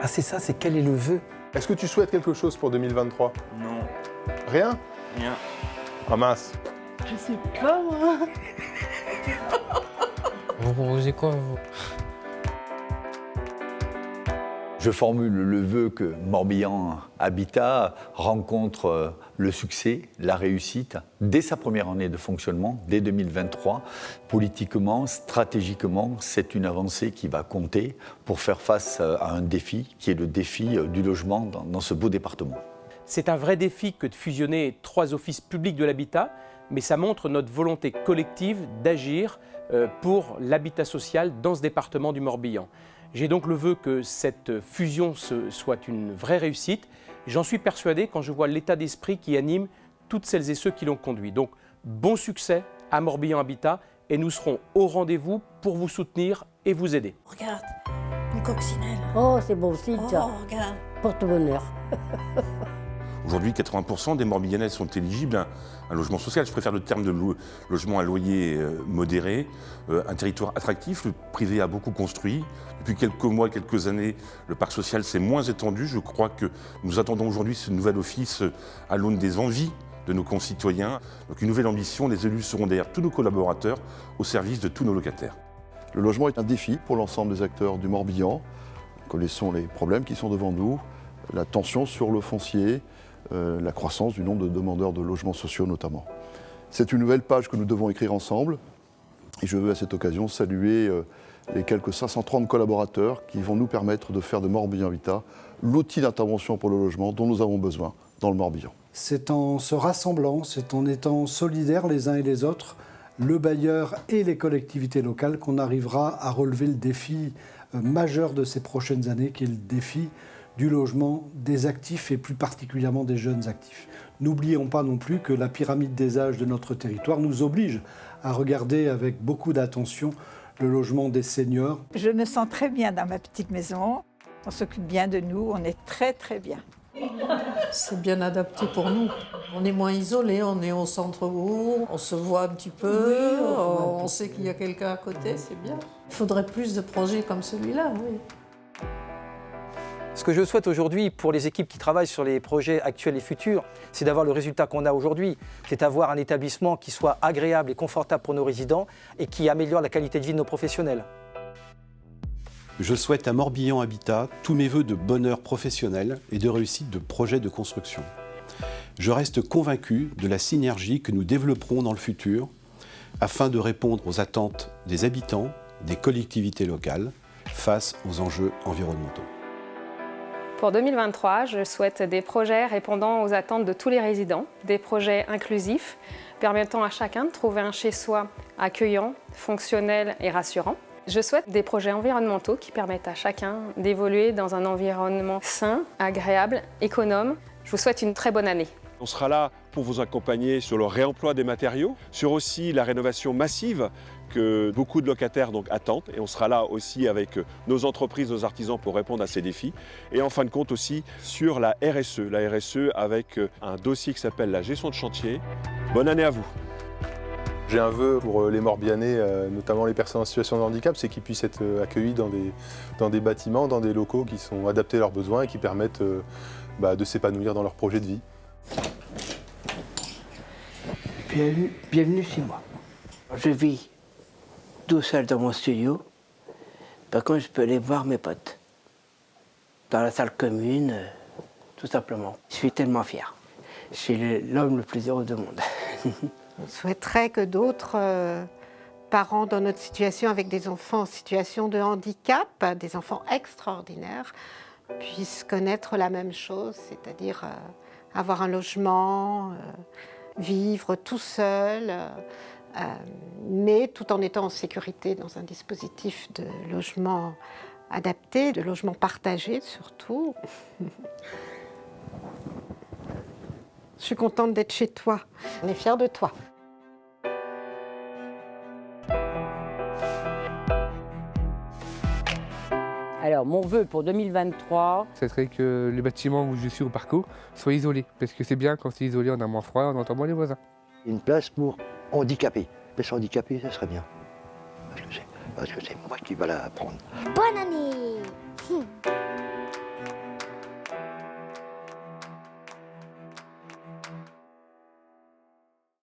Ah c'est ça, c'est quel est le vœu? Est-ce que tu souhaites quelque chose pour 2023? Non. Rien? Rien. Ah mince. Je sais pas, moi. Vous proposez quoi, vous? Je formule le vœu que Morbihan Habitat rencontre le succès, la réussite, dès sa première année de fonctionnement, dès 2023. Politiquement, stratégiquement, c'est une avancée qui va compter pour faire face à un défi, qui est le défi du logement dans ce beau département. C'est un vrai défi que de fusionner 3 offices publics de l'habitat, mais ça montre notre volonté collective d'agir pour l'habitat social dans ce département du Morbihan. J'ai donc le vœu que cette fusion soit une vraie réussite. J'en suis persuadé quand je vois l'état d'esprit qui anime toutes celles et ceux qui l'ont conduit. Donc, bon succès à Morbihan Habitat et nous serons au rendez-vous pour vous soutenir et vous aider. Regarde, une coccinelle. Oh, c'est beau aussi, ça. Oh, regarde. Porte-bonheur. Aujourd'hui, 80% des Morbihanais sont éligibles à un logement social. Je préfère le terme de logement à loyer modéré, un territoire attractif. Le privé a beaucoup construit. Depuis quelques mois, quelques années, le parc social s'est moins étendu. Je crois que nous attendons aujourd'hui ce nouvel office à l'aune des envies de nos concitoyens. Donc une nouvelle ambition, les élus seront derrière tous nos collaborateurs au service de tous nos locataires. Le logement est un défi pour l'ensemble des acteurs du Morbihan. Connaissons les problèmes qui sont devant nous, la tension sur le foncier, la croissance du nombre de demandeurs de logements sociaux notamment. C'est une nouvelle page que nous devons écrire ensemble et je veux à cette occasion saluer les quelques 530 collaborateurs qui vont nous permettre de faire de Morbihan Habitat l'outil d'intervention pour le logement dont nous avons besoin dans le Morbihan. C'est en se rassemblant, c'est en étant solidaires les uns et les autres, le bailleur et les collectivités locales, qu'on arrivera à relever le défi majeur de ces prochaines années, qui est le défi du logement des actifs et plus particulièrement des jeunes actifs. N'oublions pas non plus que la pyramide des âges de notre territoire nous oblige à regarder avec beaucoup d'attention le logement des seniors. Je me sens très bien dans ma petite maison. On s'occupe bien de nous, on est très très bien. C'est bien adapté pour nous. On est moins isolés, on est au centre-bourg, on se voit un petit peu, on sait qu'il y a quelqu'un à côté, c'est bien. Il faudrait plus de projets comme celui-là, oui. Ce que je souhaite aujourd'hui pour les équipes qui travaillent sur les projets actuels et futurs, c'est d'avoir le résultat qu'on a aujourd'hui, c'est d'avoir un établissement qui soit agréable et confortable pour nos résidents et qui améliore la qualité de vie de nos professionnels. Je souhaite à Morbihan Habitat tous mes vœux de bonheur professionnel et de réussite de projets de construction. Je reste convaincu de la synergie que nous développerons dans le futur afin de répondre aux attentes des habitants, des collectivités locales face aux enjeux environnementaux. Pour 2023, je souhaite des projets répondant aux attentes de tous les résidents, des projets inclusifs, permettant à chacun de trouver un chez-soi accueillant, fonctionnel et rassurant. Je souhaite des projets environnementaux qui permettent à chacun d'évoluer dans un environnement sain, agréable, économe. Je vous souhaite une très bonne année. On sera là pour vous accompagner sur le réemploi des matériaux, sur aussi la rénovation massive que beaucoup de locataires attendent. Et on sera là aussi avec nos entreprises, nos artisans pour répondre à ces défis. Et en fin de compte aussi sur la RSE avec un dossier qui s'appelle la gestion de chantier. Bonne année à vous. J'ai un vœu pour les Morbihanais, notamment les personnes en situation de handicap, c'est qu'ils puissent être accueillis dans des bâtiments, dans des locaux qui sont adaptés à leurs besoins et qui permettent de s'épanouir dans leur projet de vie. Bienvenue chez moi. Je vis tout seul dans mon studio. Par contre, je peux aller voir mes potes dans la salle commune, tout simplement. Je suis tellement fier. Je suis l'homme le plus heureux du monde. On souhaiterait que d'autres parents dans notre situation, avec des enfants en situation de handicap, des enfants extraordinaires, puissent connaître la même chose, c'est-à-dire avoir un logement, vivre tout seul, mais tout en étant en sécurité dans un dispositif de logement adapté, de logement partagé surtout. Je suis contente d'être chez toi. On est fiers de toi. Alors, mon vœu pour 2023... Ce serait que le bâtiment où je suis au parcours soit isolé. Parce que c'est bien, quand c'est isolé, on a moins froid, on entend moins les voisins. Une place pour handicapés. Personne handicapée, ça serait bien. Parce que c'est moi qui va la prendre. Bonne année!